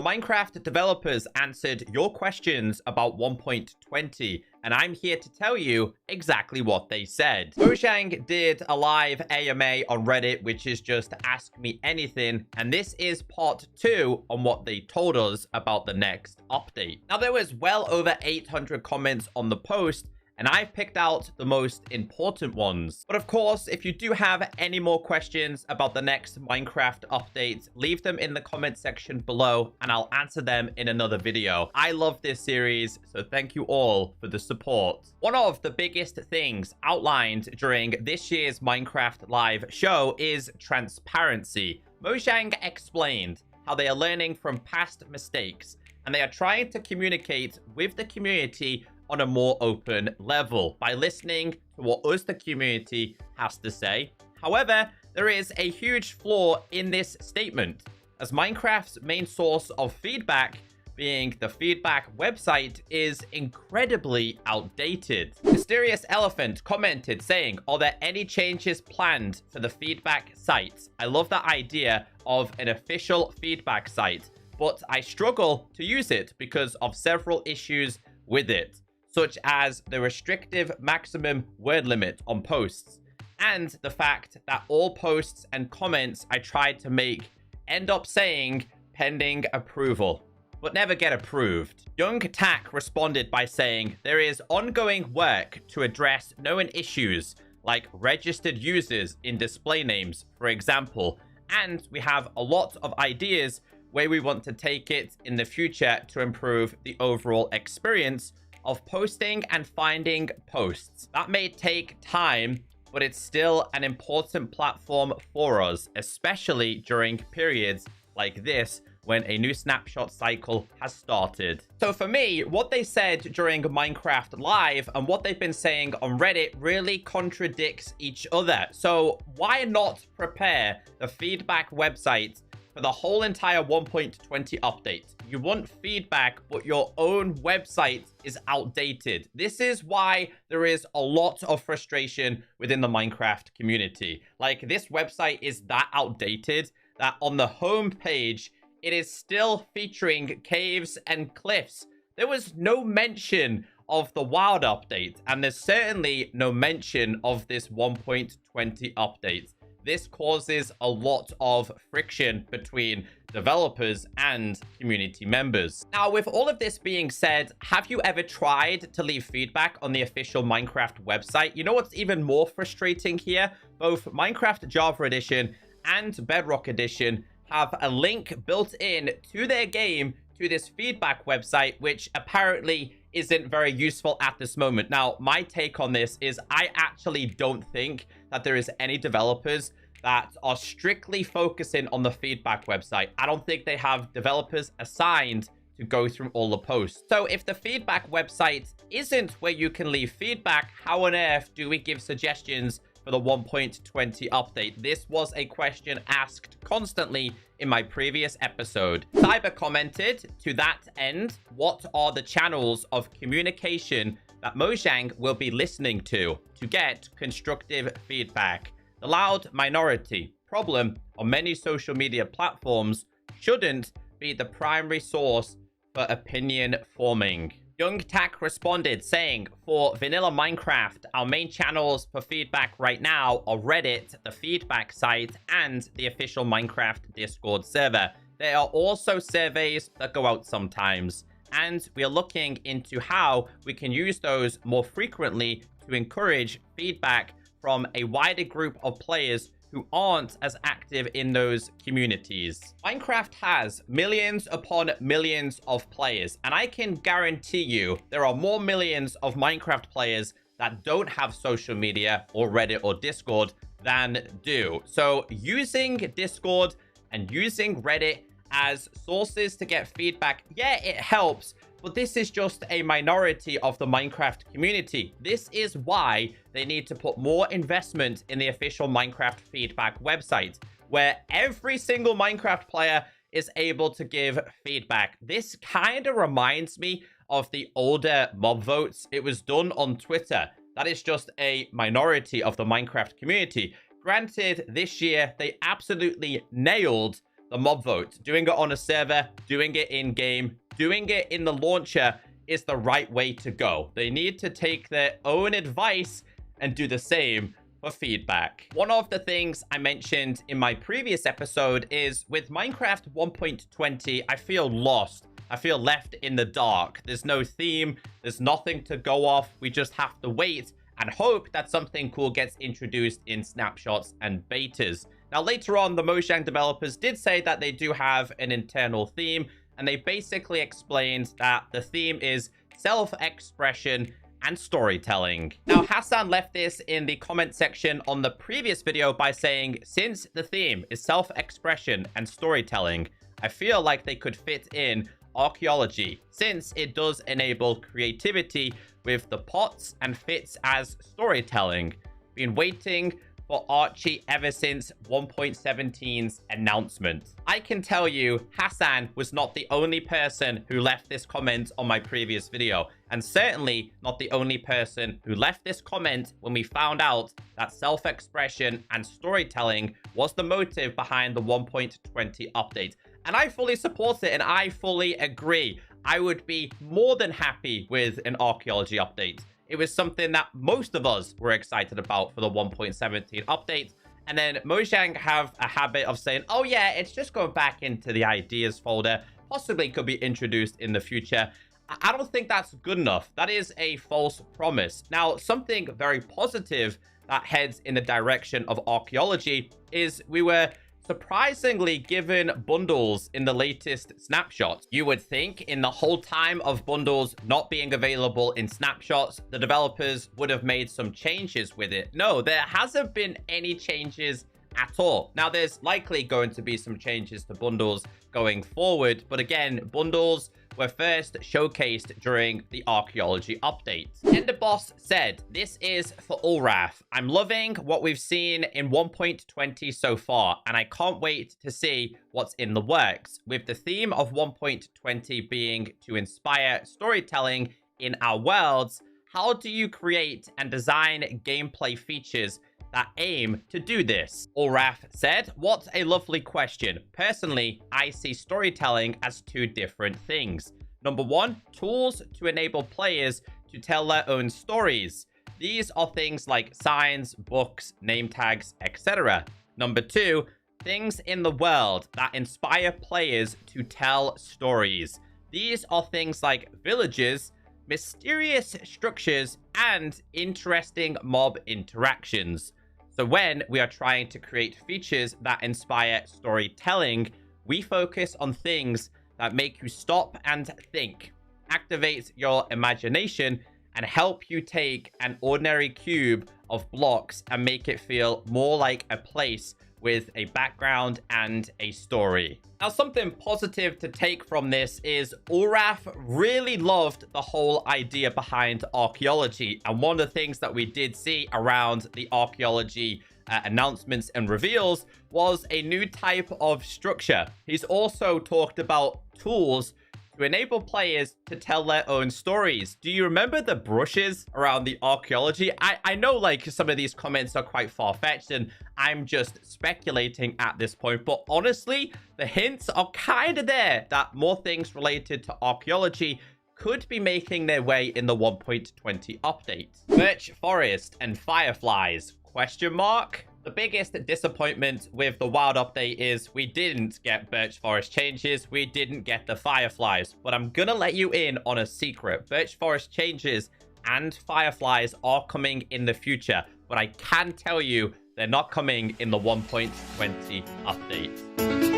Minecraft developers answered your questions about 1.20, and I'm here to tell you exactly what they said. Mojang did a live AMA on Reddit, which is just Ask Me Anything, and this is part 2 on what they told us about the next update. Now, there was well over 800 comments on the post, and I've picked out the most important ones. But of course, if you do have any more questions about the next Minecraft update, leave them in the comment section below and I'll answer them in another video. I love this series, so thank you all for the support. One of the biggest things outlined during this year's Minecraft live show is transparency. Mojang explained how they are learning from past mistakes and they are trying to communicate with the community on a more open level by listening to what us, the community, has to say. However, there is a huge flaw in this statement, as Minecraft's main source of feedback, being the feedback website, is incredibly outdated. Mysterious Elephant commented saying, "Are there any changes planned for the feedback site? I love the idea of an official feedback site, but I struggle to use it because of several issues with it, such as the restrictive maximum word limit on posts, and the fact that all posts and comments I tried to make end up saying pending approval, but never get approved." Young Tack responded by saying, "There is ongoing work to address known issues, like registered users in display names, for example, and we have a lot of ideas where we want to take it in the future to improve the overall experience of posting and finding posts. That may take time, but it's still an important platform for us, especially during periods like this when a new snapshot cycle has started." So for me, what they said during Minecraft Live and what they've been saying on Reddit really contradicts each other. So why not prepare the feedback website for the whole entire 1.20 update? You want feedback, but your own website is outdated. This is why there is a lot of frustration within the Minecraft community. Like, this website is that outdated that on the home page, it is still featuring caves and cliffs. There was no mention of the wild update, and there's certainly no mention of this 1.20 update. This causes a lot of friction between developers and community members. Now, with all of this being said, have you ever tried to leave feedback on the official Minecraft website? You know what's even more frustrating here? Both Minecraft Java Edition and Bedrock Edition have a link built in to their game to this feedback website, which apparently isn't very useful at this moment. Now, my take on this is I actually don't think that there is any developers that are strictly focusing on the feedback website. I don't think they have developers assigned to go through all the posts. So if the feedback website isn't where you can leave feedback, how on earth do we give suggestions for the 1.20 update? This was a question asked constantly in my previous episode. Cyber commented, "To that end, what are the channels of communication that Mojang will be listening to get constructive feedback? The loud minority problem on many social media platforms shouldn't be the primary source for opinion forming." Young Tack responded saying, "For vanilla Minecraft, our main channels for feedback right now are Reddit, the feedback site, and the official Minecraft Discord server. There are also surveys that go out sometimes, and we are looking into how we can use those more frequently to encourage feedback from a wider group of players who aren't as active in those communities." Minecraft has millions upon millions of players, and I can guarantee you there are more millions of Minecraft players that don't have social media or Reddit or Discord than do. So using Discord and using Reddit as sources to get feedback, yeah, it helps, but this is just a minority of the Minecraft community. This is why they need to put more investment in the official Minecraft feedback website, where every single Minecraft player is able to give feedback. This kind of reminds me of the older mob votes. It was done on Twitter. That is just a minority of the Minecraft community. Granted, this year, they absolutely nailed the mob vote. Doing it on a server, doing it in-game, doing it in the launcher is the right way to go. They need to take their own advice and do the same for feedback. One of the things I mentioned in my previous episode is with Minecraft 1.20, I feel lost. I feel left in the dark. There's no theme. There's nothing to go off. We just have to wait and hope that something cool gets introduced in snapshots and betas. Now, later on, the Mojang developers did say that they do have an internal theme, and they basically explained that the theme is self-expression and storytelling. Now, Hassan left this in the comment section on the previous video by saying, since the theme is self-expression and storytelling, I feel like they could fit in archaeology, since it does enable creativity with the pots and fits as storytelling. Been waiting for Archie ever since 1.17's announcement. I can tell you, Hassan was not the only person who left this comment on my previous video, and certainly not the only person who left this comment when we found out that self-expression and storytelling was the motive behind the 1.20 update. And I fully support it, and I fully agree. I would be more than happy with an archaeology update. It was something that most of us were excited about for the 1.17 update. And then Mojang have a habit of saying, oh yeah, it's just going back into the ideas folder. Possibly could be introduced in the future. I don't think that's good enough. That is a false promise. Now, something very positive that heads in the direction of archaeology is we were surprisingly given bundles in the latest snapshots. You would think in the whole time of bundles not being available in snapshots, the developers would have made some changes with it. No, there hasn't been any changes at all. Now, there's likely going to be some changes to bundles going forward, but again, bundles were first showcased during the archaeology update. Enderboss said, this is for Ulraf. I'm loving what we've seen in 1.20 so far, and I can't wait to see what's in the works. With the theme of 1.20 being to inspire storytelling in our worlds, how do you create and design gameplay features that aim to do this? Ulraf said, what a lovely question. Personally, I see storytelling as two different things. Number one, tools to enable players to tell their own stories. These are things like signs, books, name tags, etc. Number two, things in the world that inspire players to tell stories. These are things like villages, mysterious structures, and interesting mob interactions. So when we are trying to create features that inspire storytelling, we focus on things that make you stop and think, activate your imagination, and help you take an ordinary cube of blocks and make it feel more like a place with a background and a story. Now, something positive to take from this is Ulraf really loved the whole idea behind archaeology. And one of the things that we did see around the archaeology announcements and reveals was a new type of structure. He's also talked about tools to enable players to tell their own stories. Do you remember the brushes around the archaeology? I know like some of these comments are quite far-fetched and I'm just speculating at this point, but honestly, the hints are kind of there that more things related to archaeology could be making their way in the 1.20 update. Birch Forest and Fireflies, question mark? The biggest disappointment with the Wild update is we didn't get Birch Forest changes, we didn't get the Fireflies, but I'm gonna let you in on a secret. Birch Forest changes and Fireflies are coming in the future, but I can tell you they're not coming in the 1.20 update.